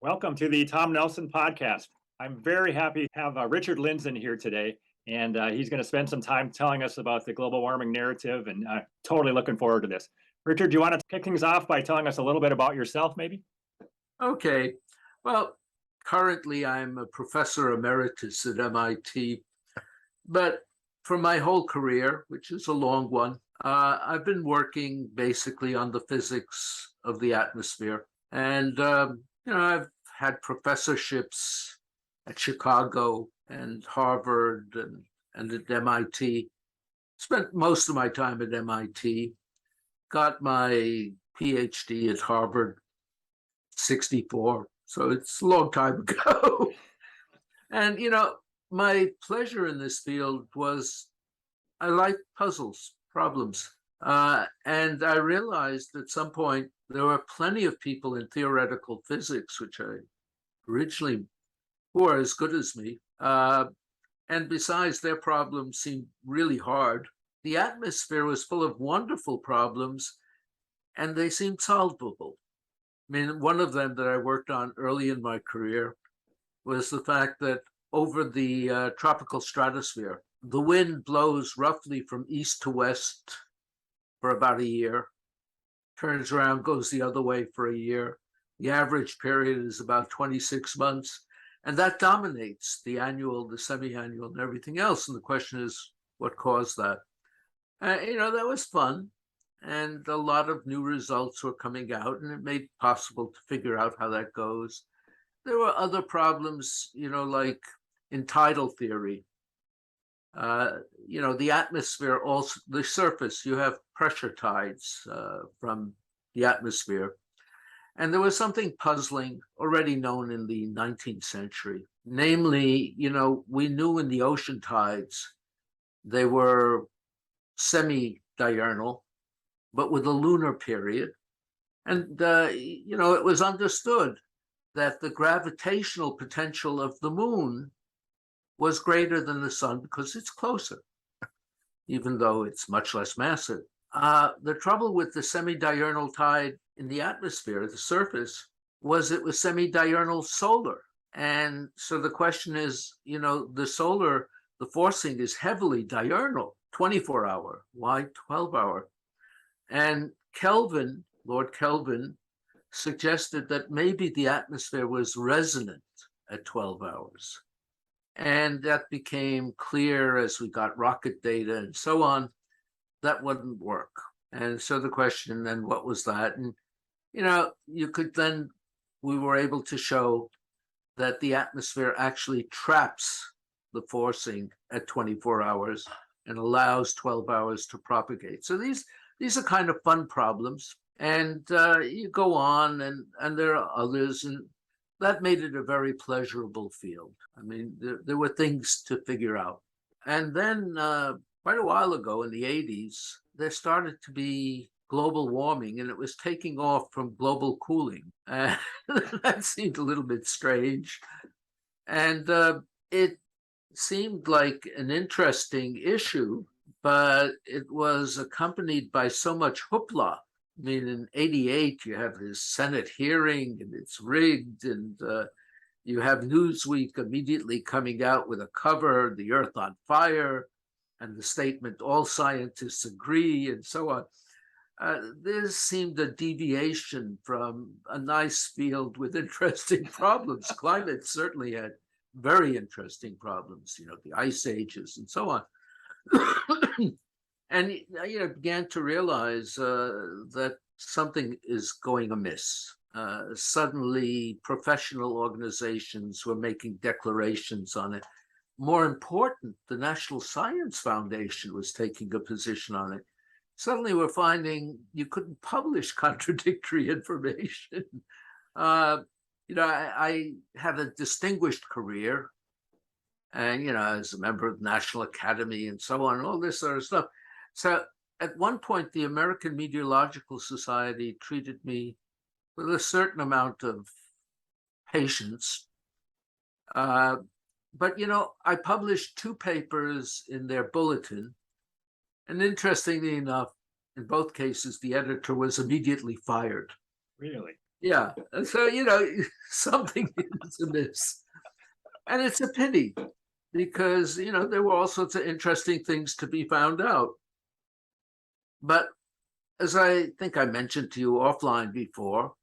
Welcome to the Tom Nelson podcast. I'm very happy to have Richard Lindzen here today, and he's going to spend some time telling us about the global warming narrative, and totally looking forward to this. Richard, do you want to kick things off by telling us a little bit about yourself, maybe? Okay. Well, currently I'm a professor emeritus at MIT, but for my whole career, which is a long one, I've been working basically on the physics of the atmosphere. And, I've had professorships at Chicago and Harvard and at MIT. Spent most of my time at MIT, got my Ph.D. at Harvard, 64. So it's a long time ago. And, my pleasure in this field was I like puzzles, problems. And I realized at some point there were plenty of people in theoretical physics, which I originally who are as good as me. And besides, their problems seemed really hard. The atmosphere was full of wonderful problems, and they seemed solvable. I mean, one of them that I worked on early in my career was the fact that over the tropical stratosphere, the wind blows roughly from east to west for about a year, turns around, goes the other way for a year. The average period is about 26 months, and that dominates the annual, the semi-annual, and everything else. And the question is, what caused that? That was fun. And a lot of new results were coming out, and it made it possible to figure out how that goes. There were other problems, like in tidal theory. The atmosphere, also the surface, you have pressure tides from the atmosphere. And there was something puzzling already known in the 19th century. Namely, we knew in the ocean tides, they were semi-diurnal, but with a lunar period. And, it was understood that the gravitational potential of the moon was greater than the sun because it's closer, even though it's much less massive. The trouble with the semi-diurnal tide in the atmosphere, the surface, was it was semi-diurnal solar. And so the question is, the forcing is heavily diurnal, 24-hour. Why 12-hour? And Lord Kelvin, suggested that maybe the atmosphere was resonant at 12 hours. And that became clear as we got rocket data and so on. That wouldn't work. And so the question then, what was that? And, we were able to show that the atmosphere actually traps the forcing at 24 hours and allows 12 hours to propagate. So these are kind of fun problems. And you go on, and there are others, and that made it a very pleasurable field. I mean, there were things to figure out. And then quite a while ago in the 80s, there started to be global warming, and it was taking off from global cooling. That seemed a little bit strange. And it seemed like an interesting issue, but it was accompanied by so much hoopla. I mean, in 88, you have this Senate hearing, and it's rigged, and you have Newsweek immediately coming out with a cover, "The Earth on Fire," and the statement, "All scientists agree," and so on. This seemed a deviation from a nice field with interesting problems. Climate certainly had very interesting problems, the ice ages and so on. And began to realize that something is going amiss. Suddenly, professional organizations were making declarations on it. More important, the National Science Foundation was taking a position on it. Suddenly, we're finding you couldn't publish contradictory information. I had a distinguished career, and as a member of the National Academy and so on, all this sort of stuff. So at one point, the American Meteorological Society treated me with a certain amount of patience. But, I published 2 papers in their bulletin. And interestingly enough, in both cases, the editor was immediately fired. Really? Yeah. And so, something is amiss. And it's a pity because, there were all sorts of interesting things to be found out. But as I think I mentioned to you offline before,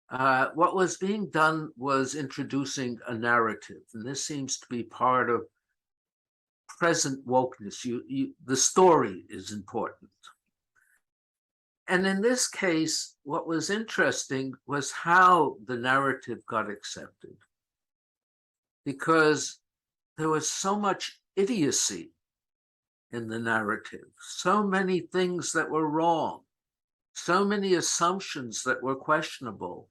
what was being done was introducing a narrative. And this seems to be part of present wokeness. The story is important. And in this case, what was interesting was how the narrative got accepted, because there was so much idiocy in the narrative, so many things that were wrong, so many assumptions that were questionable,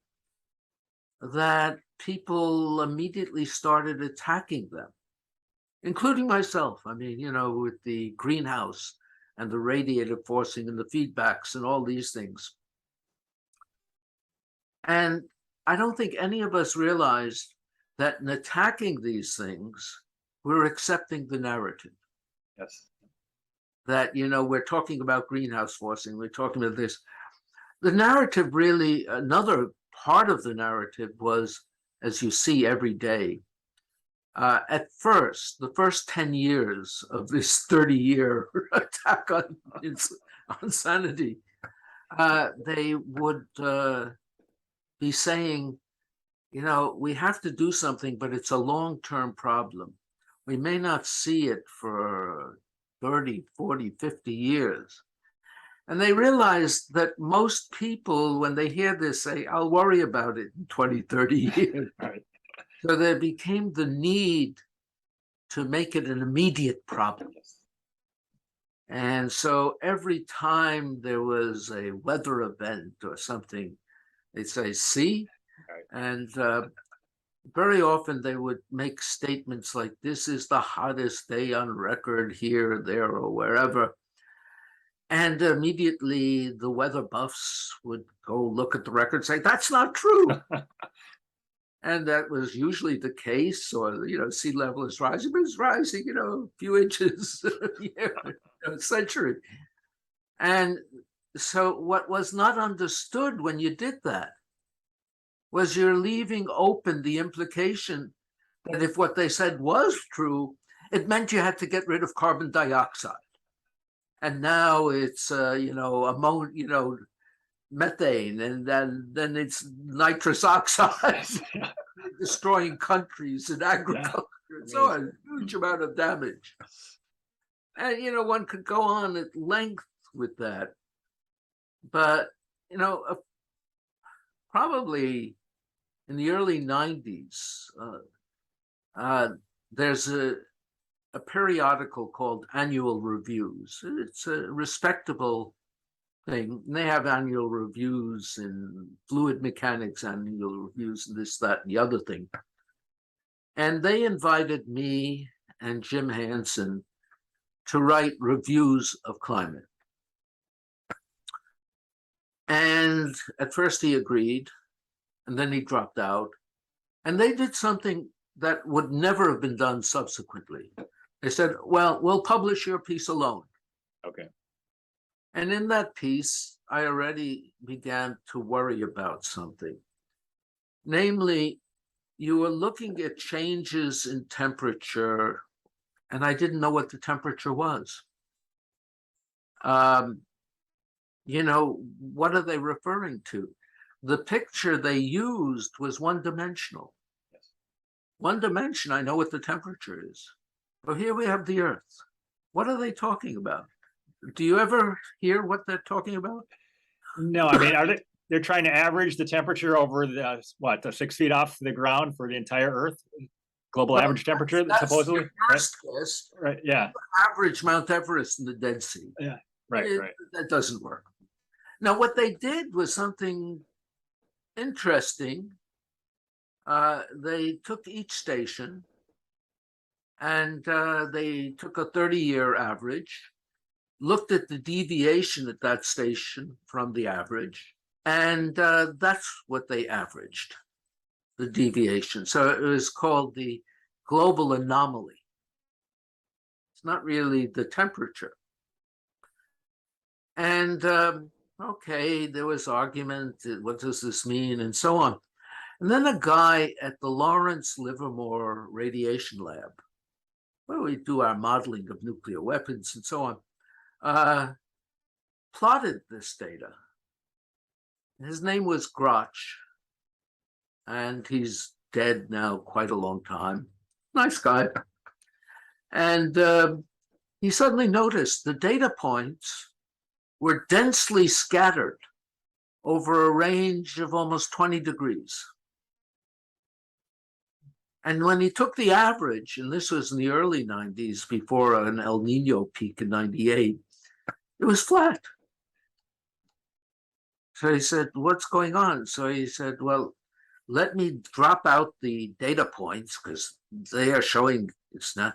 that people immediately started attacking them, including myself. I mean, with the greenhouse and the radiative forcing and the feedbacks and all these things. And I don't think any of us realized that in attacking these things, we're accepting the narrative. Yes. That, we're talking about greenhouse forcing, we're talking about this. The narrative really, another part of the narrative was, as you see every day, at first, the first 10 years of this 30-year attack on sanity, they would be saying, we have to do something, but it's a long-term problem. We may not see it for 30, 40, 50 years. And they realized that most people, when they hear this, say, I'll worry about it in 20, 30 years. Right. So there became the need to make it an immediate problem. And so every time there was a weather event or something, they'd say, see? Right. And very often they would make statements like, this is the hottest day on record here, there, or wherever. And immediately the weather buffs would go look at the record and say, that's not true. And that was usually the case, or, sea level is rising, but it's rising, a few inches a century. And so what was not understood when you did that was you're leaving open the implication that if what they said was true, it meant you had to get rid of carbon dioxide. And now it's, ammonia, methane, and then it's nitrous oxide, destroying countries and agriculture and so on, huge amount of damage. And, one could go on at length with that. But, probably in the early 90s, there's a periodical called Annual Reviews. It's a respectable thing. And they have annual reviews in fluid mechanics, annual reviews, and this, that, and the other thing. And they invited me and Jim Hansen to write reviews of climate. And at first he agreed, and then he dropped out. And they did something that would never have been done subsequently. They said, well, we'll publish your piece alone. Okay. And in that piece, I already began to worry about something. Namely, you were looking at changes in temperature, and I didn't know what the temperature was. What are they referring to? The picture they used was one-dimensional. Yes. One dimension, I know what the temperature is. But here we have the Earth. What are they talking about? Do you ever hear what they're talking about? No, I mean, they're trying to average the temperature over the 6 feet off the ground for the entire Earth? Global average temperature, that's supposedly? First guess. Right, yeah. Average Mount Everest in the Dead Sea. Yeah, right. That doesn't work. Now, what they did was something interesting. They took each station and they took a 30-year average, looked at the deviation at that station from the average, and that's what they averaged, the deviation. So it was called the global anomaly. It's not really the temperature. And okay, there was argument, what does this mean, and so on. And then a guy at the Lawrence Livermore Radiation Lab, where we do our modeling of nuclear weapons and so on, plotted this data. His name was Grotch, and he's dead now quite a long time. Nice guy. And he suddenly noticed the data points were densely scattered over a range of almost 20 degrees. And when he took the average, and this was in the early 90s before an El Nino peak in 98, it was flat. So he said, what's going on? So he said, well, let me drop out the data points because they are showing it's not,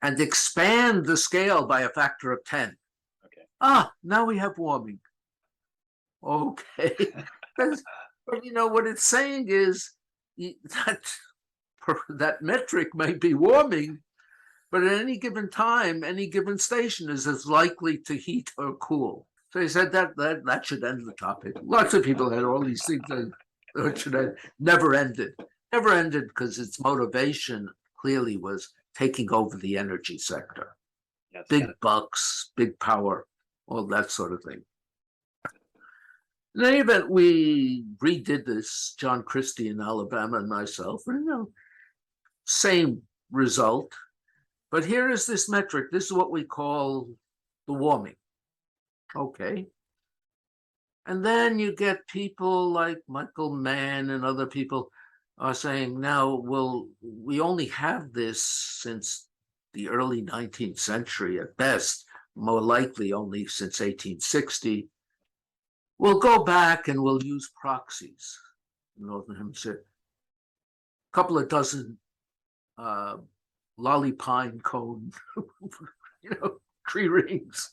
and expand the scale by a factor of 10. Okay. Now we have warming. Okay. But you know, what it's saying is that metric may be warming, but at any given time, any given station is as likely to heat or cool. So he said that should end the topic. Lots of people had all these things that should end. Never ended because its motivation clearly was taking over the energy sector. Yes, big bucks, big power, all that sort of thing. In any event, we redid this, John Christie in Alabama and myself, and same result. But here is this metric. This is what we call the warming. Okay. And then you get people like Michael Mann and other people are saying, now, well, we only have this since the early 19th century at best, more likely only since 1860. We'll go back and we'll use proxies in the Northern Hemisphere. A couple of dozen lolly pine cone, tree rings.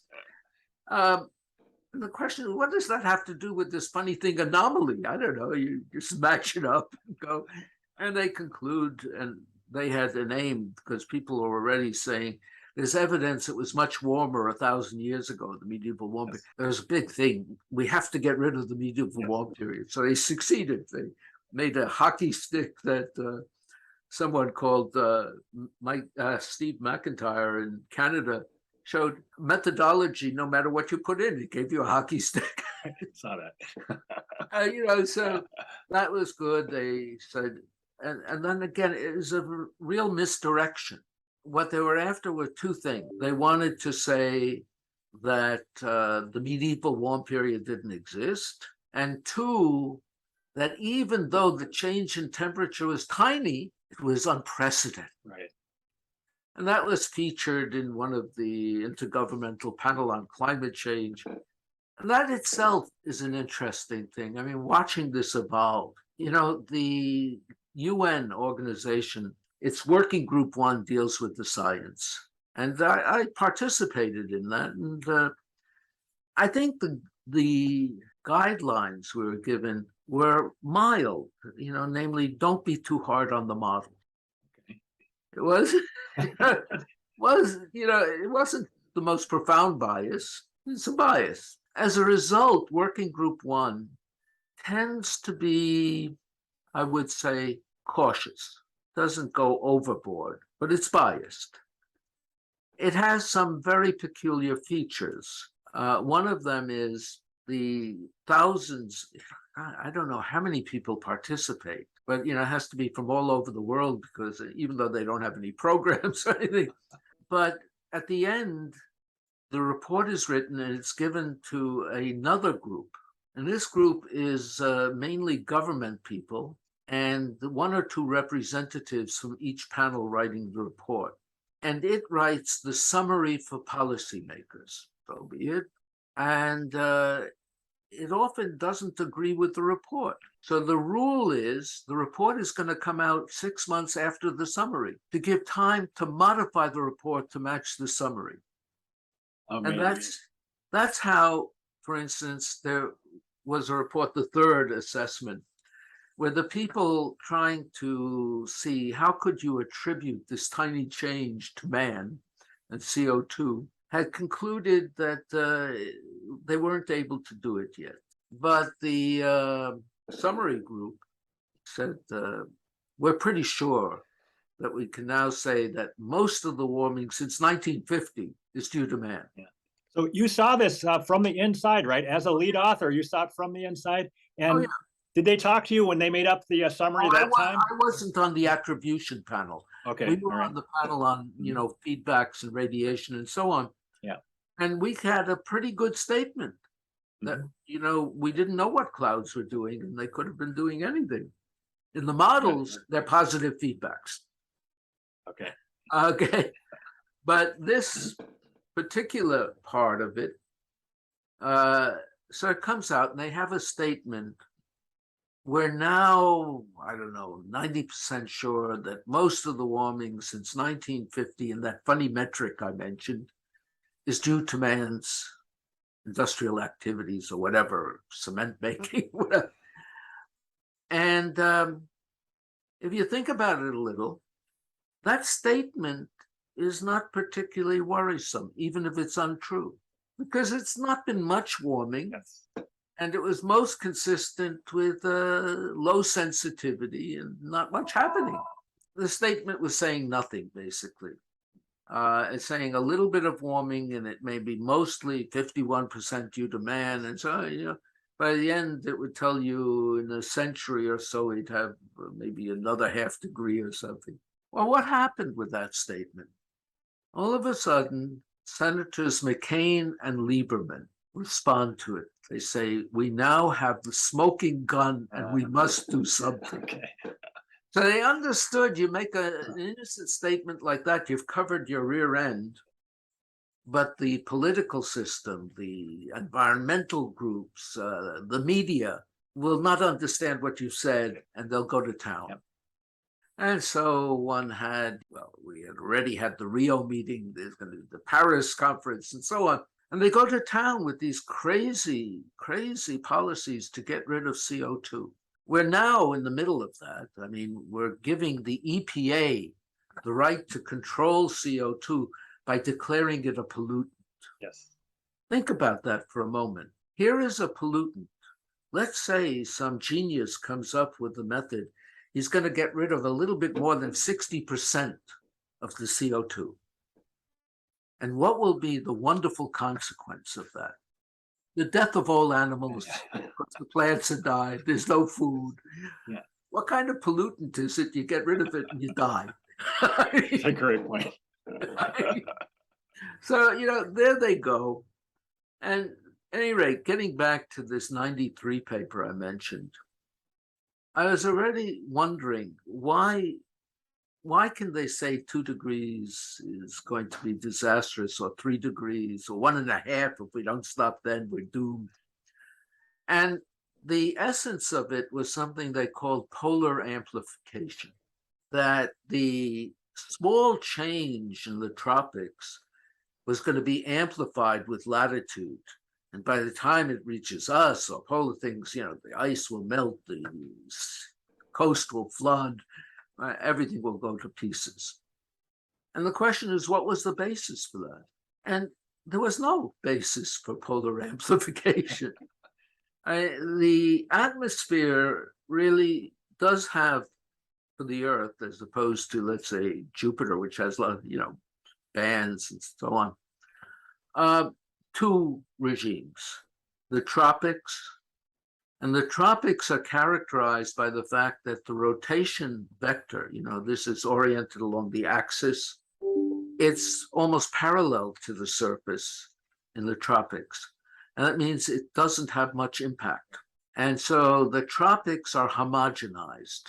And the question is, what does that have to do with this funny thing, anomaly? I don't know. You just match it up and go. And they conclude, and they had a name because people are already saying there's evidence it was much warmer 1,000 years ago, the medieval warm period. There was a big thing. We have to get rid of the medieval warm period. So they succeeded. They made a hockey stick that someone called Steve McIntyre in Canada showed methodology. No matter what you put in, it gave you a hockey stick. I saw that. So that was good. They said, and then again, it was a real misdirection. What they were after were two things. They wanted to say that the medieval warm period didn't exist, and two, that even though the change in temperature was tiny, it was unprecedented. Right. And that was featured in one of the Intergovernmental Panel on Climate Change. And that itself is an interesting thing. I mean, watching this evolve, the UN organization, its working group 1 deals with the science. And I participated in that. And I think the guidelines we were given were mild, namely, don't be too hard on the model. Okay. It wasn't the most profound bias. It's a bias. As a result, working group 1 tends to be, I would say, cautious. Doesn't go overboard, but it's biased. It has some very peculiar features. One of them is the thousands, I don't know how many people participate, but it has to be from all over the world because even though they don't have any programs or anything, but at the end, the report is written and it's given to another group. And this group is mainly government people and 1 or 2 representatives from each panel writing the report. And it writes the summary for policymakers, so be it. And it often doesn't agree with the report. So the rule is the report is going to come out 6 months after the summary to give time to modify the report to match the summary. Amazing. And that's how, for instance, there was a report, the 3rd assessment, where the people trying to see how could you attribute this tiny change to man and CO2 had concluded that they weren't able to do it yet. But the summary group said, we're pretty sure that we can now say that most of the warming since 1950 is due to man. Yeah. So you saw this from the inside, right? As a lead author, you saw it from the inside. And yeah. Did they talk to you when they made up the summary that time? I wasn't on the attribution panel. Okay, we were all right. on the panel on, feedbacks and radiation and so on. Yeah. And we had a pretty good statement that, we didn't know what clouds were doing, and they could have been doing anything. In the models, they're positive feedbacks. Okay. Okay. But this particular part of it, so it comes out and they have a statement. We're now, I don't know, 90% sure that most of the warming since 1950, and that funny metric I mentioned, is due to man's industrial activities or whatever, cement making, whatever. And if you think about it a little, that statement is not particularly worrisome, even if it's untrue, because it's not been much warming. Yes. And it was most consistent with low sensitivity and not much happening. The statement was saying nothing, basically. It's saying a little bit of warming, and it may be mostly 51% due to man. And so, by the end, it would tell you in a century or so, we'd have maybe another ½ degree or something. Well, what happened with that statement? All of a sudden, Senators McCain and Lieberman respond to it. They say, we now have the smoking gun and we must do something. Okay. So they understood you make an innocent statement like that, you've covered your rear end, but the political system, the environmental groups, the media will not understand what you've said, and they'll go to town. Yep. And so we had already had the Rio meeting, there's going to be the Paris conference and so on. And they go to town with these crazy, crazy policies to get rid of CO2. We're now in the middle of that. I mean, we're giving the EPA the right to control CO2 by declaring it a pollutant. Yes. Think about that for a moment. Here is a pollutant. Let's say some genius comes up with a method. He's going to get rid of a little bit more than 60% of the CO2. And what will be the wonderful consequence of that? The death of all animals, because the plants have died, there's no food. Yeah. What kind of pollutant is it? You get rid of it and you die. That's a great point. So, there they go. And at any rate, getting back to this 93 paper I mentioned, I was already wondering why can they say 2 degrees is going to be disastrous, or 3 degrees, or 1.5? If we don't stop then, we're doomed. And the essence of it was something they called polar amplification, that the small change in the tropics was going to be amplified with latitude. And by the time it reaches us, or polar things, the ice will melt, the coast will flood, everything will go to pieces. And the question is, what was the basis for that? And there was no basis for polar amplification. The atmosphere really does have, for the Earth, as opposed to, let's say, Jupiter, which has a lot of, bands and so on, 2 regimes, the tropics. And the tropics are characterized by the fact that the rotation vector, this is oriented along the axis. It's almost parallel to the surface in the tropics. And that means it doesn't have much impact. And so the tropics are homogenized.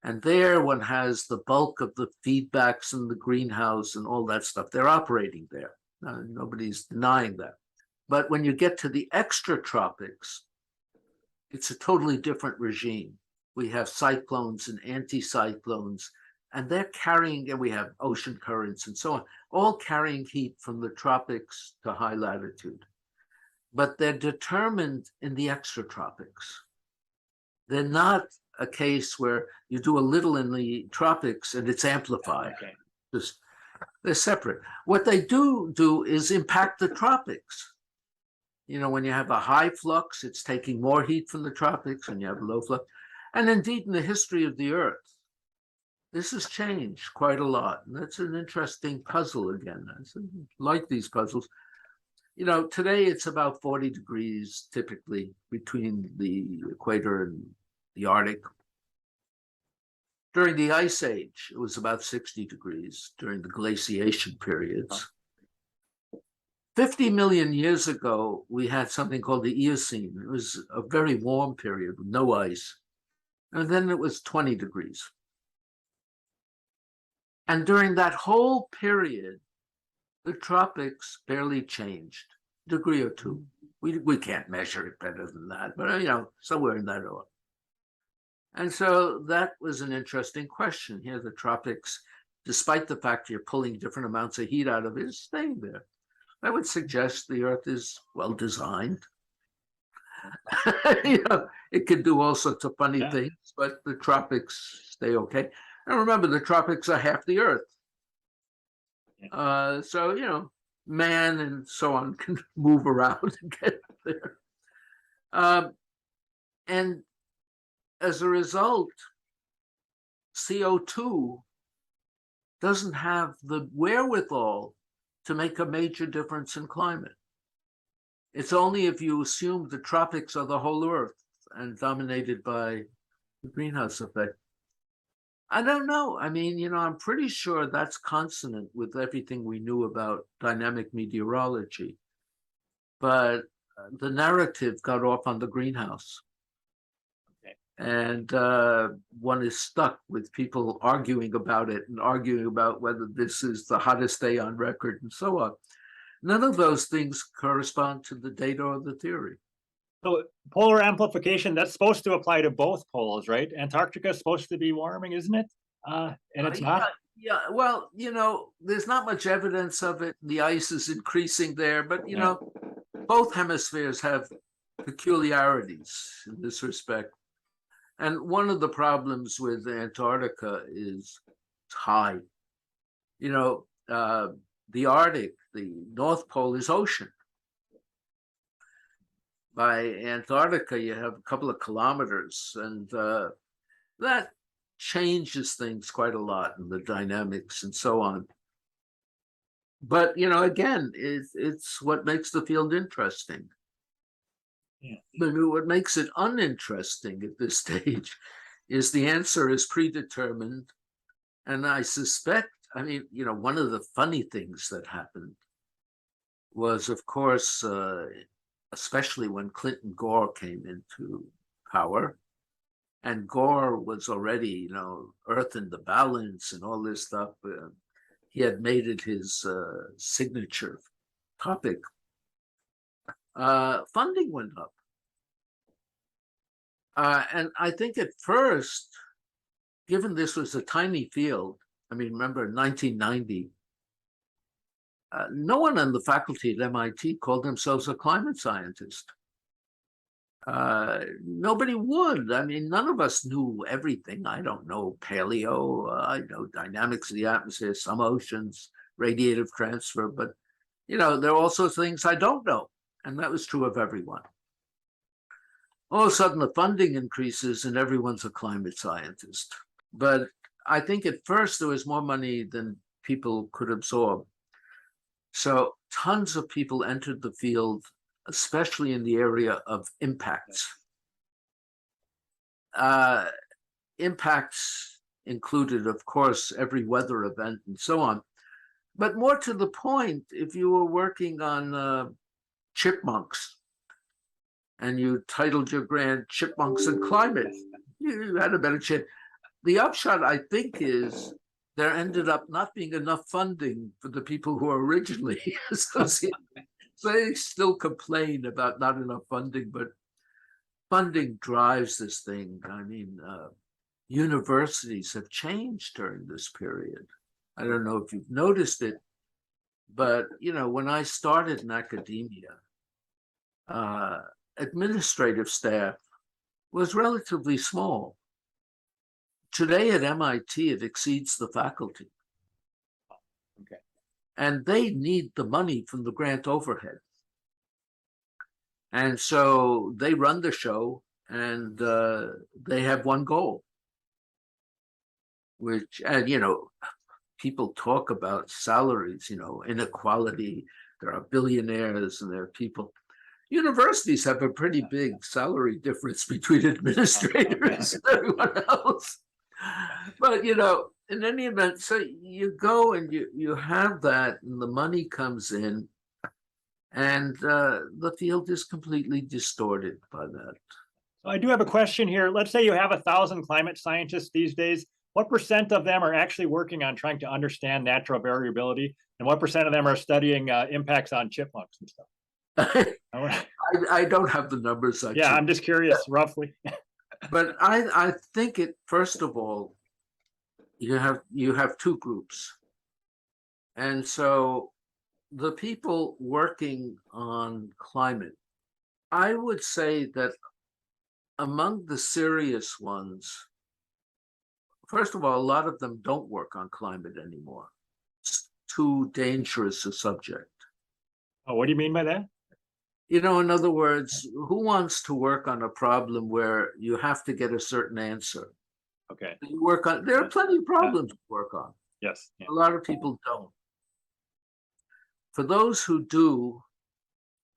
And there one has the bulk of the feedbacks in the greenhouse and all that stuff. They're operating there. Nobody's denying that. But when you get to the extratropics, it's a totally different regime. We have cyclones and anticyclones, and they're carrying, and we have ocean currents and so on, all carrying heat from the tropics to high latitude. But they're determined in the extratropics. They're not a case where you do a little in the tropics and it's amplified. Okay. They're separate. What they do is impact the tropics. when you have a high flux, it's taking more heat from the tropics, and you have low flux. And indeed, in the history of the Earth, this has changed quite a lot. And that's an interesting puzzle again. I like these puzzles. Today it's about 40 degrees typically between the equator and the Arctic. During the Ice Age, it was about 60 degrees during the glaciation periods. 50 million years ago, we had something called the Eocene. It was a very warm period with no ice. And then it was 20 degrees. And during that whole period, the tropics barely changed, a degree or two. We can't measure it better than that, but somewhere in that order. And so that was an interesting question. Here, the tropics, despite the fact you're pulling different amounts of heat out of it, is staying there. That would suggest the Earth is well designed. It can do all sorts of funny things, but the tropics stay okay. And remember, the tropics are half the Earth. So, man and so on can move around and get there. And as a result, CO2 doesn't have the wherewithal to make a major difference in climate. It's only if you assume the tropics are the whole Earth and dominated by the greenhouse effect. I don't know. I mean, I'm pretty sure that's consonant with everything we knew about dynamic meteorology. But the narrative got off on the greenhouse. Okay. And one is stuck with people arguing about it and arguing about whether this is the hottest day on record and so on. None of those things correspond to the data or the theory. So polar amplification, that's supposed to apply to both poles, right? Antarctica is supposed to be warming, isn't it? And it's not? Yeah, well, there's not much evidence of it. The ice is increasing there, but, both hemispheres have peculiarities in this respect. And one of the problems with Antarctica is it's high. The Arctic, the North Pole is ocean. By Antarctica, you have a couple of kilometers, and that changes things quite a lot in the dynamics and so on. But, again, it's what makes the field interesting. Yeah. What makes it uninteresting at this stage is the answer is predetermined. And I suspect, one of the funny things that happened was, of course, especially when Clinton Gore came into power, and Gore was already, Earth in the balance and all this stuff. He had made it his signature topic. Funding went up. And I think at first, given this was a tiny field, remember in 1990, no one on the faculty at MIT called themselves a climate scientist. Nobody would. None of us knew everything. I don't know paleo. I know dynamics of the atmosphere, some oceans, radiative transfer, but there are all sorts of things I don't know. And that was true of everyone. All of a sudden, the funding increases and everyone's a climate scientist. But I think at first there was more money than people could absorb. So tons of people entered the field, especially in the area of impacts. Impacts included, of course, every weather event and so on. But more to the point, if you were working on chipmunks and you titled your grant Chipmunks and Climate, you had a better chance. The upshot, I think, is there ended up not being enough funding for the people who were originally associated. So they still complain about not enough funding, but funding drives this thing. Universities have changed during this period. I don't know if you've noticed it, but when I started in academia, administrative staff was relatively small. Today at MIT, it exceeds the faculty. Okay. And they need the money from the grant overhead. And so they run the show, and they have one goal, which, and people talk about salaries, inequality. There are billionaires and there are people. Universities have a pretty big salary difference between administrators and everyone else. But, in any event, so you go and you have that, and the money comes in, and the field is completely distorted by that. So I do have a question here. Let's say you have 1,000 climate scientists these days. What % of them are actually working on trying to understand natural variability, and what % of them are studying impacts on chipmunks and stuff? I don't have the numbers. Yeah, I'm just curious, roughly. But I think it, first of all, you have two groups. And so the people working on climate, I would say that among the serious ones, first of all, a lot of them don't work on climate anymore. It's too dangerous a subject. Oh, what do you mean by that? In other words, who wants to work on a problem where you have to get a certain answer? Okay. You work on, there are plenty of problems to work on. Yes. Yeah. A lot of people don't. For those who do,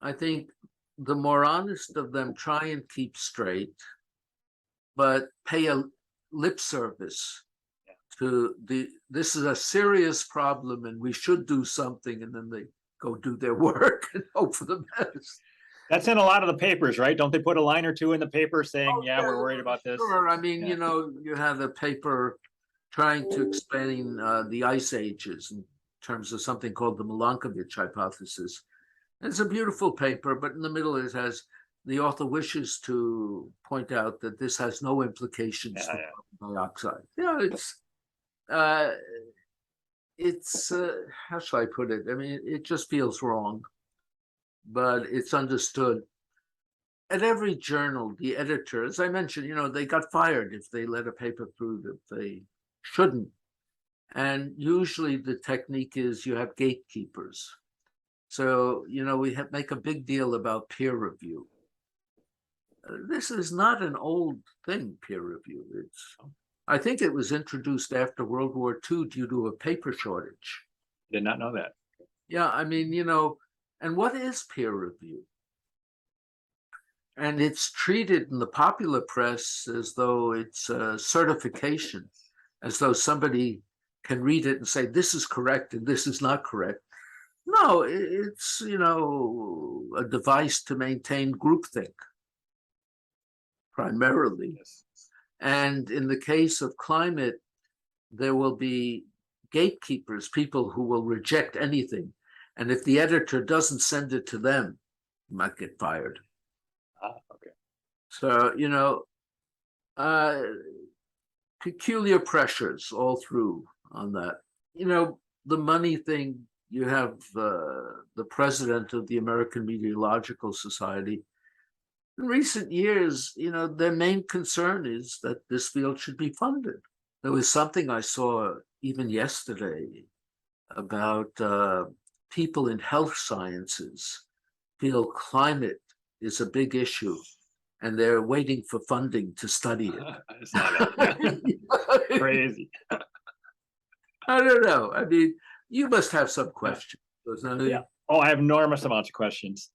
I think the more honest of them try and keep straight, but pay a lip service to this is a serious problem and we should do something, and then they go do their work and hope for the best. That's in a lot of the papers, right? Don't they put a line or two in the paper saying, yeah, we're worried about this? Sure. I mean, you have a paper trying to explain the ice ages in terms of something called the Milankovitch hypothesis. And it's a beautiful paper, but in the middle it has, the author wishes to point out that this has no implications for carbon dioxide. It's how shall I put it? I mean, it just feels wrong, but it's understood. At every journal, the editor, as I mentioned, they got fired if they let a paper through that they shouldn't. And usually the technique is you have gatekeepers. So, we make a big deal about peer review. This is not an old thing, peer review. I think it was introduced after World War II due to a paper shortage. Did not know that. Yeah, I mean, and what is peer review? And it's treated in the popular press as though it's a certification, as though somebody can read it and say, this is correct and this is not correct. No, it's, a device to maintain groupthink, primarily. Yes. And in the case of climate, there will be gatekeepers, people who will reject anything. And if the editor doesn't send it to them, you might get fired. Okay. So, peculiar pressures all through on that. The money thing, you have the president of the American Meteorological Society. In recent years, their main concern is that this field should be funded. There was something I saw even yesterday about people in health sciences feel climate is a big issue, and they're waiting for funding to study it. I saw that. Crazy. I don't know. I mean, you must have some questions. Yeah. Oh, I have enormous amounts of questions.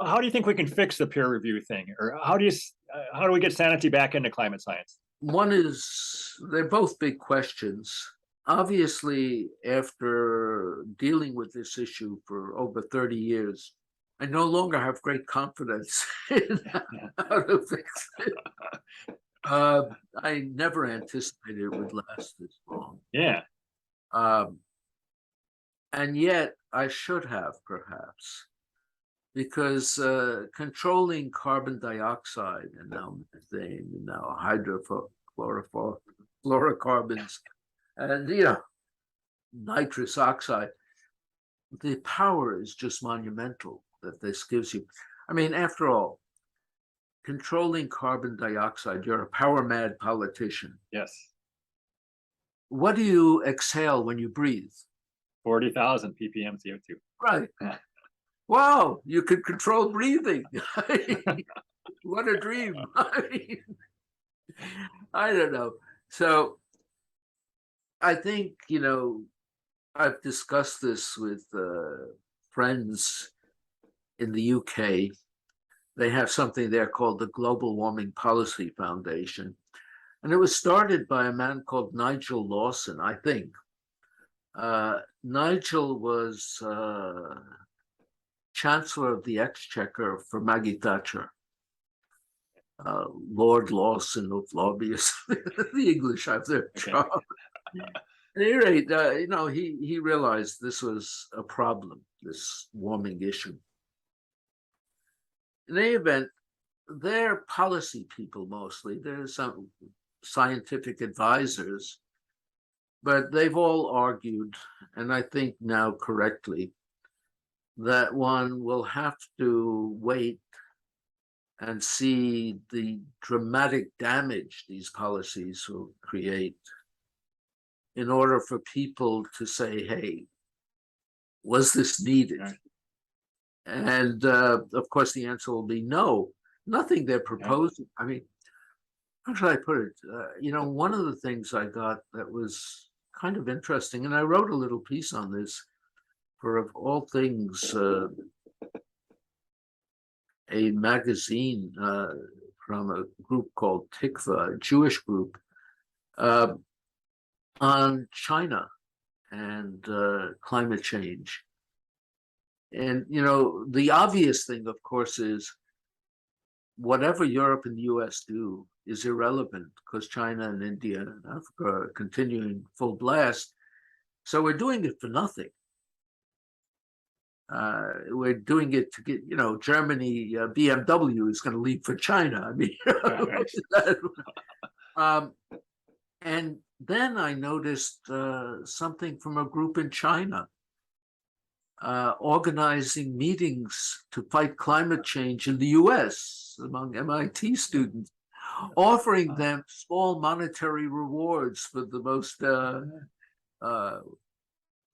How do you think we can fix the peer review thing, or how do we get sanity back into climate science? One is, they're both big questions. Obviously, after dealing with this issue for over 30 years, I no longer have great confidence in how to fix it. I never anticipated it would last this long. Yeah. And yet I should have, perhaps, because controlling carbon dioxide and now methane and now hydrofluorocarbons and nitrous oxide, the power is just monumental that this gives you. I mean, after all, controlling carbon dioxide, you're a power mad politician. Yes. What do you exhale when you breathe? 40,000 ppm CO2. Right. wow, you could control breathing. What a dream. I don't know. So I think, I've discussed this with friends in the UK. They have something there called the Global Warming Policy Foundation. And it was started by a man called Nigel Lawson, I think. Nigel was Chancellor of the Exchequer for Maggie Thatcher. Lord Lawson of lobbyists. The English have their charm. At any rate, he realized this was a problem, this warming issue. In any event, they're policy people mostly. There's some scientific advisors, but they've all argued, and I think now correctly, that one will have to wait and see the dramatic damage these policies will create in order for people to say, hey, was this needed? Right. And of course, the answer will be no. Nothing they're proposing. I mean, how should I put it? One of the things I got that was kind of interesting, and I wrote a little piece on this for, of all things, a magazine from a group called Tikva, a Jewish group, on China and climate change. And, the obvious thing, of course, is whatever Europe and the US do is irrelevant because China and India and Africa are continuing full blast. So we're doing it for nothing. We're doing it to get, Germany, BMW is going to leave for China. I mean, and then I noticed something from a group in China organizing meetings to fight climate change in the US among MIT students, offering them small monetary rewards for the most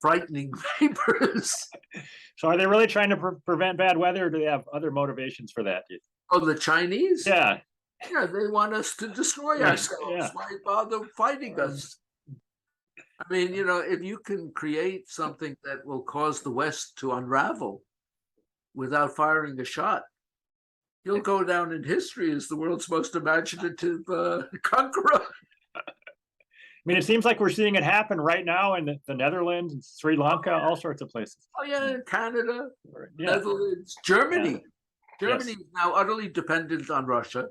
frightening papers. So are they really trying to prevent bad weather, or do they have other motivations for that? Oh, the Chinese? Yeah. Yeah, they want us to destroy ourselves. Yeah. Why bother fighting us? I mean, if you can create something that will cause the West to unravel without firing a shot, you'll go down in history as the world's most imaginative conqueror. I mean, it seems like we're seeing it happen right now in the Netherlands, and Sri Lanka, all sorts of places. Oh, yeah, Canada, Netherlands, Germany. Yeah. Germany is now utterly dependent on Russia.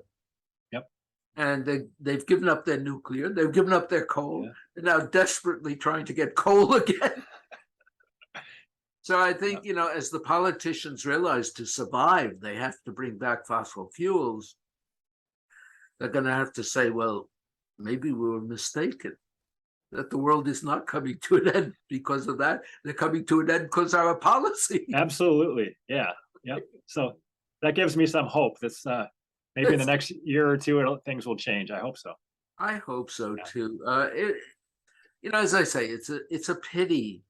Yep. And they've given up their nuclear. They've given up their coal. Yeah. They're now desperately trying to get coal again. So I think, as the politicians realize to survive, they have to bring back fossil fuels. They're going to have to say, well, maybe we were mistaken, that the world is not coming to an end because of that. They're coming to an end because of our policy. Absolutely. Yeah. Yep. So that gives me some hope. This maybe in the next year or two, things will change. I hope so. I hope so too. As I say, it's a pity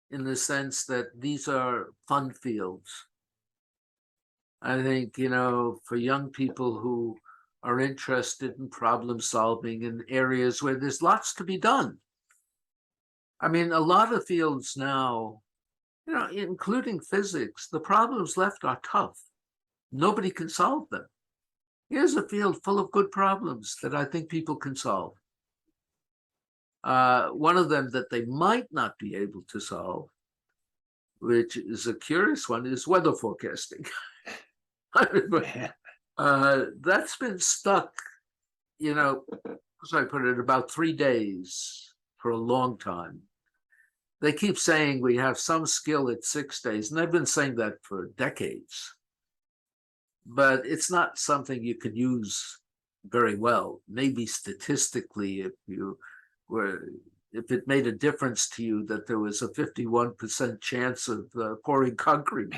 in the sense that these are fun fields. I think, for young people who are interested in problem solving in areas where there's lots to be done. I mean, a lot of fields now, including physics, the problems left are tough. Nobody can solve them. Here's a field full of good problems that I think people can solve. One of them that they might not be able to solve, which is a curious one, is weather forecasting. That's been stuck, as I put it, about 3 days for a long time. They keep saying we have some skill at 6 days, and they've been saying that for decades. But it's not something you can use very well. Maybe statistically, if it made a difference to you that there was a 51% chance of pouring concrete,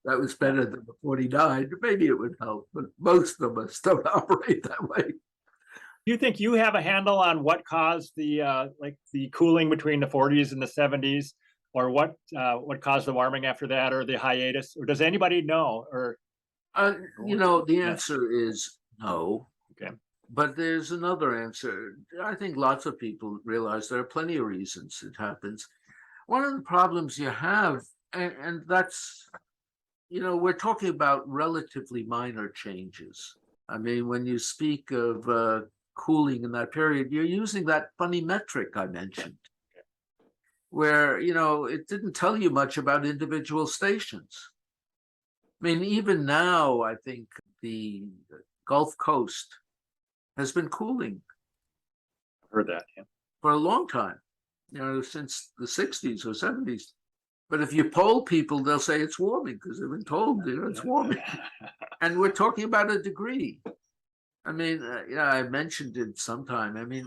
that was better than the 49. Maybe it would help, but most of us don't operate that way. Do you think you have a handle on what caused the cooling between the 40s and the 70s? or what caused the warming after that, or the hiatus, or does anybody know? Or the answer is no. Okay. But there's another answer. I think lots of people realize there are plenty of reasons it happens. One of the problems you have, and that's, we're talking about relatively minor changes. I mean, when you speak of cooling in that period, you're using that funny metric I mentioned, where, it didn't tell you much about individual stations. I mean, even now, I think the Gulf Coast has been cooling. Heard that, yeah. For a long time, since the 60s or 70s. But if you poll people, they'll say it's warming because they've been told, it's warming. And we're talking about a degree. I mean, I mentioned it sometime. I mean,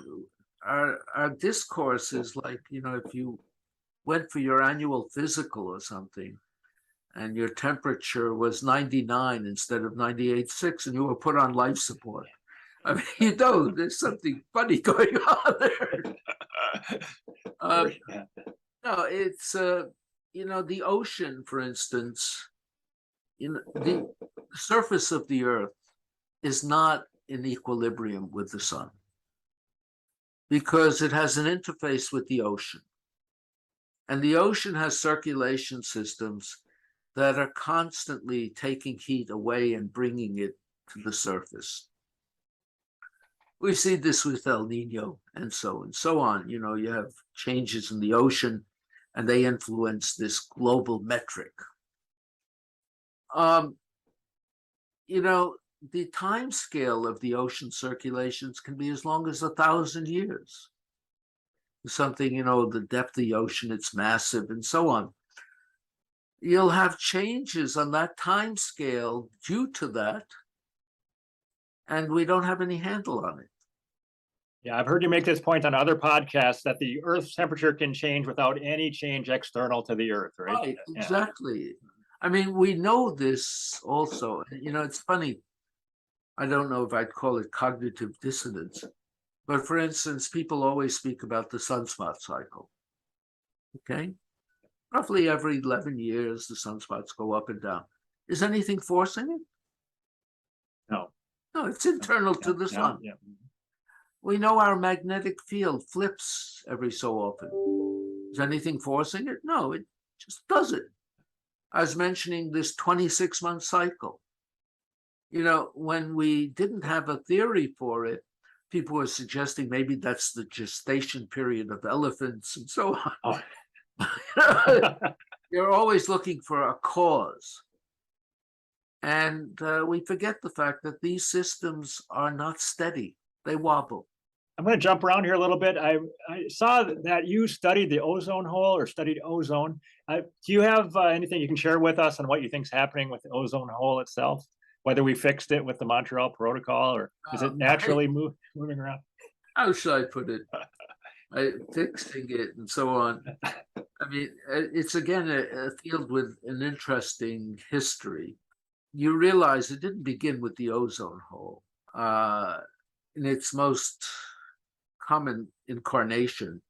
our discourse is like, if you went for your annual physical or something, and your temperature was 99 instead of 98.6, and you were put on life support. I mean, there's something funny going on there. No, it's, the ocean, for instance, the surface of the Earth is not in equilibrium with the sun because it has an interface with the ocean. And the ocean has circulation systems that are constantly taking heat away and bringing it to the surface. We see this with El Nino and so on. You have changes in the ocean and they influence this global metric. The time scale of the ocean circulations can be as long as 1,000 years. Something, the depth of the ocean, it's massive and so on. You'll have changes on that time scale due to that, and we don't have any handle on it. Yeah, I've heard you make this point on other podcasts that the Earth's temperature can change without any change external to the Earth, right? Right, exactly. I mean, we know this also. It's funny. I don't know if I'd call it cognitive dissonance, but for instance, people always speak about the sunspot cycle. Okay? Roughly every 11 years, the sunspots go up and down. Is anything forcing it? No. No, it's internal to the sun. Yeah. We know our magnetic field flips every so often. Is anything forcing it? No, it just does it. I was mentioning this 26-month cycle. When we didn't have a theory for it, people were suggesting maybe that's the gestation period of elephants and so on. Oh. You're always looking for a cause. And we forget the fact that these systems are not steady. They wobble. I'm going to jump around here a little bit. I saw that you studied the ozone hole or studied ozone. Do you have anything you can share with us on what you think is happening with the ozone hole itself? Whether we fixed it with the Montreal Protocol, or is it naturally moving around? How should I put it? Fixing it and so on. I mean, it's again a field with an interesting history. You realize it didn't begin with the ozone hole. In its most common incarnation,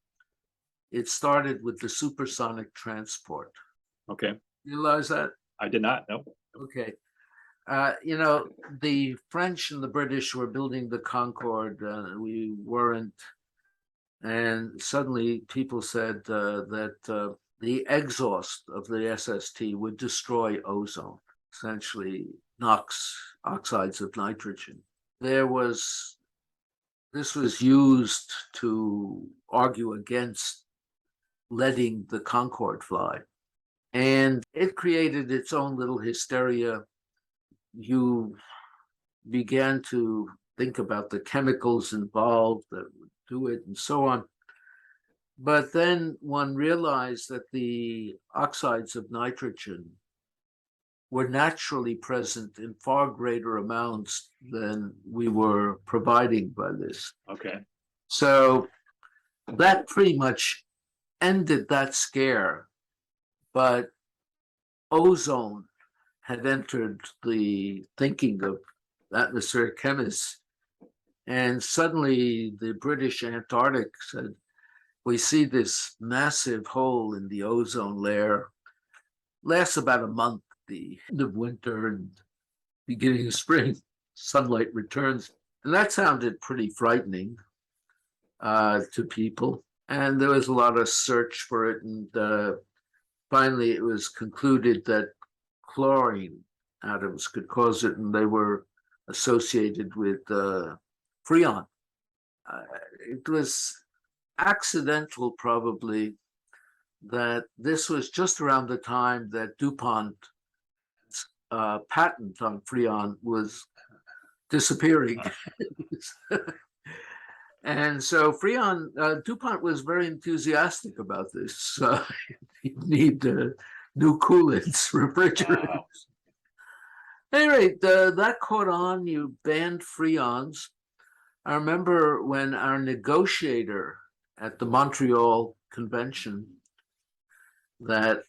it started with the supersonic transport. Okay. You realize that? I did not, no. Okay. The French and the British were building the Concorde. We weren't. And suddenly people said that the exhaust of the SST would destroy ozone, essentially NOx, oxides of nitrogen. This was used to argue against letting the Concorde fly. And it created its own little hysteria. You began to think about the chemicals involved that would do it and so on. But then one realized that the oxides of nitrogen were naturally present in far greater amounts than we were providing by this. Okay. So that pretty much ended that scare. But ozone had entered the thinking of atmospheric chemists. And suddenly the British Antarctic said, we see this massive hole in the ozone layer, lasts about a month, the end of winter and beginning of spring, sunlight returns. And that sounded pretty frightening to people. And there was a lot of search for it. And finally, it was concluded that chlorine atoms could cause it, and they were associated with freon. It was accidental, probably, that this was just around the time that DuPont's patent on freon was disappearing. And so Freon, DuPont was very enthusiastic about this. You need new coolants, refrigerants. Wow. Anyway, that caught on. You banned freons. I remember when our negotiator at the Montreal Convention that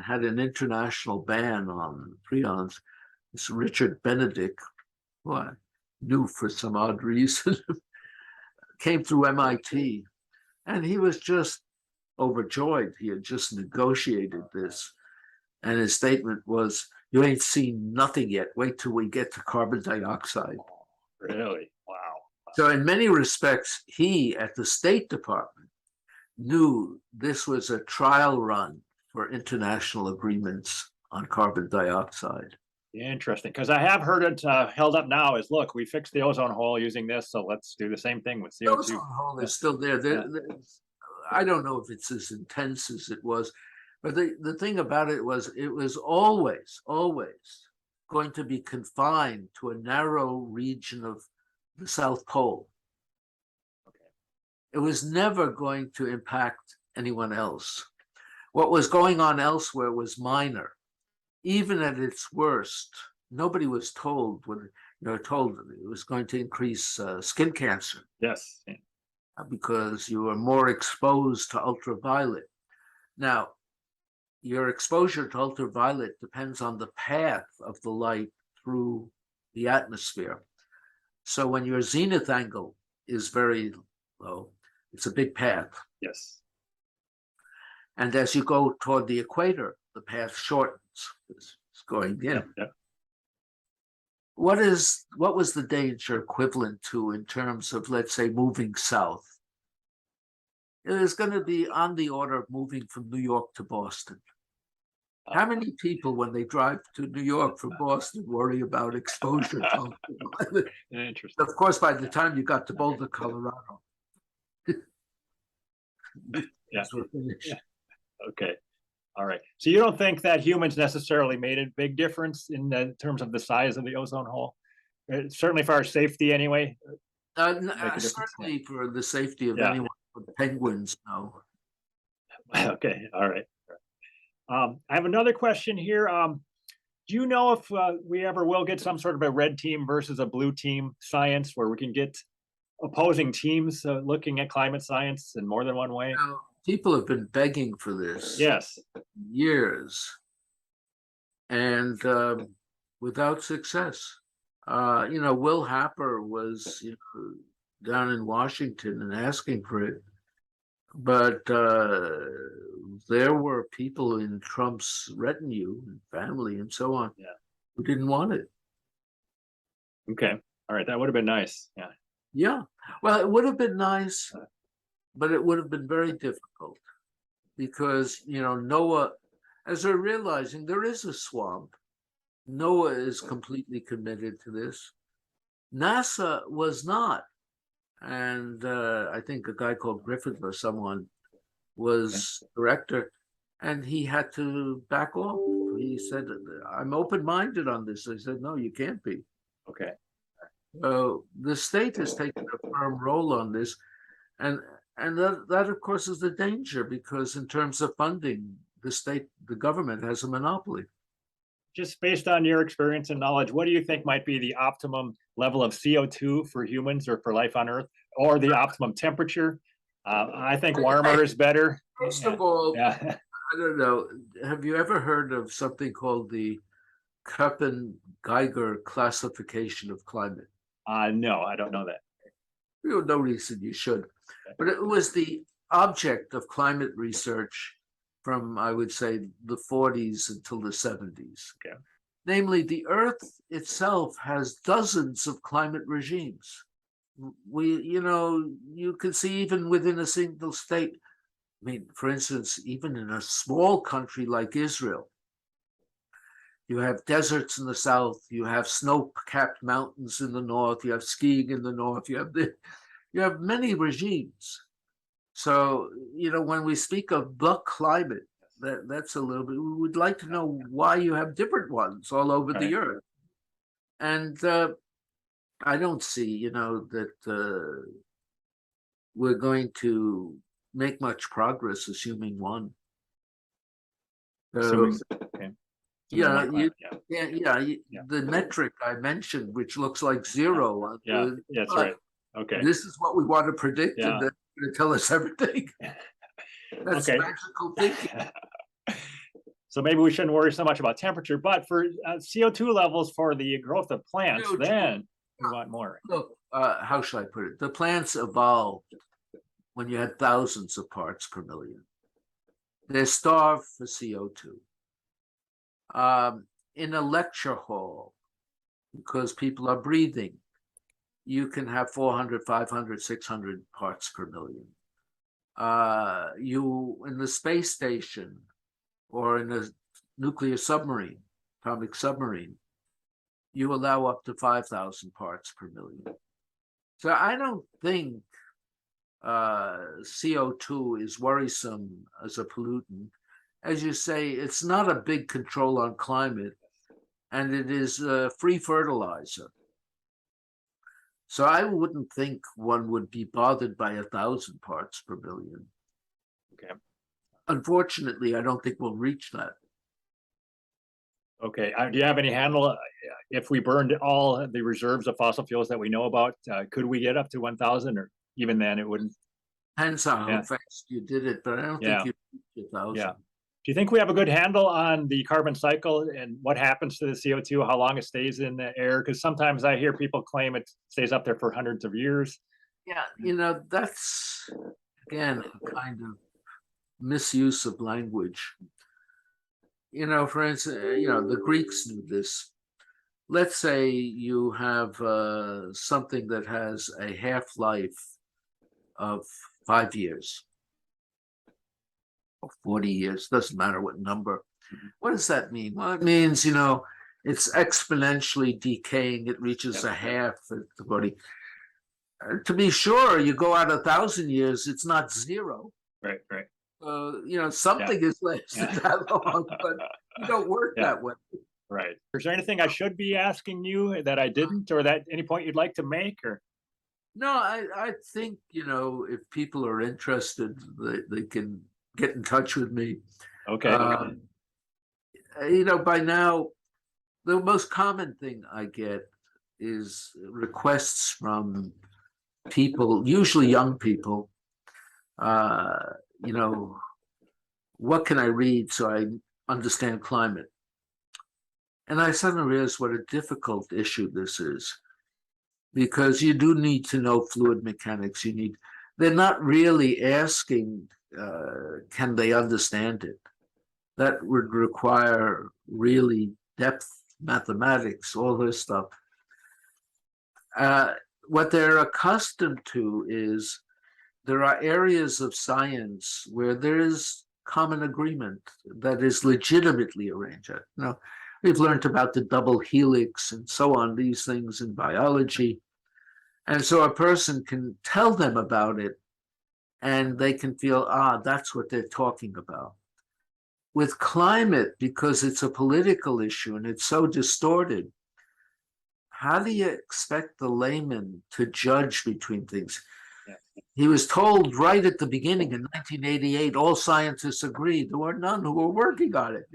had an international ban on freons, this Richard Benedict, who I knew for some odd reason, came through MIT, and he was just overjoyed. He had just negotiated this, and his statement was, "You ain't seen nothing yet. Wait till we get to carbon dioxide." Really? Wow. So in many respects, he at the State Department knew this was a trial run for international agreements on carbon dioxide. Interesting, because I have heard it held up now as, look, we fixed the ozone hole using this, so let's do the same thing with CO2. The ozone hole is still there. I don't know if it's as intense as it was, but the thing about it was always going to be confined to a narrow region of the South Pole. Okay. It was never going to impact anyone else. What was going on elsewhere was minor. Even at its worst, nobody was told told that it was going to increase skin cancer. Yes. Because you are more exposed to ultraviolet. Now, your exposure to ultraviolet depends on the path of the light through the atmosphere. So when your zenith angle is very low, it's a big path. Yes. And as you go toward the equator, the path shortens. It's going in. Yeah. What was the danger equivalent to in terms of, let's say, moving south? It is going to be on the order of moving from New York to Boston. How many people, when they drive to New York from Boston, worry about exposure to ultraviolet? Interesting. Of course, by the time you got to Boulder, Colorado, yeah. we're finished. Yeah. Okay. All right. So you don't think that humans necessarily made a big difference in terms of the size of the ozone hole? Certainly for our safety anyway? Certainly for the safety of anyone, for the penguins, no. Okay. All right. I have another question here. Do you know if we ever will get some sort of a red team versus a blue team science where we can get opposing teams looking at climate science in more than one way? People have been begging for this. Yes. Years. And without success. Will Happer was down in Washington and asking for it. But there were people in Trump's retinue and family and so on who didn't want it. Okay. All right. That would have been nice. Yeah. Yeah. Well, it would have been nice, but it would have been very difficult because, NOAA, as they're realizing, there is a swamp. NOAA is completely committed to this. NASA was not. And I think a guy called Griffith or someone was director, and he had to back off. He said, "I'm open-minded on this." I said, "No, you can't be." Okay. The state has taken a firm role on this, and that of course is the danger, because in terms of funding, the government has a monopoly. Just based on your experience and knowledge, what do you think might be the optimum level of CO2 for humans or for life on Earth, or the optimum temperature? I think warmer is better. First of all, I don't know. Have you ever heard of something called the Köppen-Geiger classification of climate? No, I don't know that. No reason you should. But it was the object of climate research from, I would say, the 40s until the 70s. Okay. Namely, the Earth itself has dozens of climate regimes. You can see even within a single state. I mean, for instance, even in a small country like Israel, you have deserts in the south, you have snow-capped mountains in the north, you have skiing in the north, you have many regimes. So, when we speak of the climate, that's a little bit, we would like to know why you have different ones all over the earth. And I don't see, that we're going to make much progress assuming one. Okay. Yeah, the metric I mentioned, which looks like zero. That's right. Okay. This is what we want to predict, and that's going to tell us everything. That's magical thinking. So maybe we shouldn't worry so much about temperature, but for CO2 levels for the growth of plants, then we want more. Look, how should I put it? The plants evolved when you had thousands of parts per million. They're starved for CO2. In a lecture hall, because people are breathing, you can have 400, 500, 600 parts per million. You, in the space station or in a nuclear submarine, atomic submarine, you allow up to 5,000 parts per million. So I don't think CO2 is worrisome as a pollutant. As you say, it's not a big control on climate, and it is a free fertilizer. So I wouldn't think one would be bothered by 1,000 parts per million. Okay. Unfortunately, I don't think we'll reach that. Okay. Do you have any handle? If we burned all the reserves of fossil fuels that we know about, could we get up to 1,000, or even then it wouldn't? Depends on how fast you did it, but I don't think you'd reach 1,000. Yeah. Do you think we have a good handle on the carbon cycle and what happens to the CO2, how long it stays in the air? Because sometimes I hear people claim it stays up there for hundreds of years. Yeah, that's, again, a kind of misuse of language. For instance, the Greeks knew this. Let's say you have something that has a half-life of 5 years. 40 years, doesn't matter what number. What does that mean? Well, it means, it's exponentially decaying. It reaches a half at the body. To be sure, you go out 1,000 years, it's not zero. Right. Something is lasted that long, but you don't work that way. Right. Is there anything I should be asking you that I didn't, or that any point you'd like to make? Or no, I think, if people are interested, they can get in touch with me. Okay. By now, the most common thing I get is requests from people, usually young people. What can I read so I understand climate? And I suddenly realized what a difficult issue this is, because you do need to know fluid mechanics. They're not really asking, can they understand it? That would require really depth mathematics, all this stuff. What they're accustomed to is there are areas of science where there is common agreement that is legitimately arranged. We've learned about the double helix and so on, these things in biology. And so a person can tell them about it and they can feel, that's what they're talking about. With climate, because it's a political issue and it's so distorted, how do you expect the layman to judge between things? He was told right at the beginning in 1988, all scientists agreed. There were none who were working on it.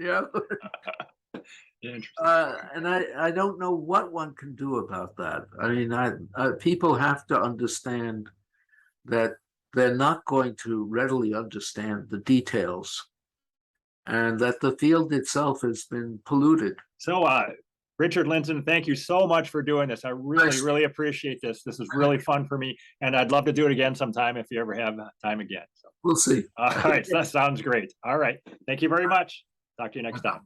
And I don't know what one can do about that. I mean, people have to understand that they're not going to readily understand the details, and that the field itself has been polluted. So Richard Lindzen, thank you so much for doing this. I really, really appreciate this. This is really fun for me, and I'd love to do it again sometime if you ever have time again. So, We'll see. all right, that sounds great. All right, thank you very much. Talk to you next time.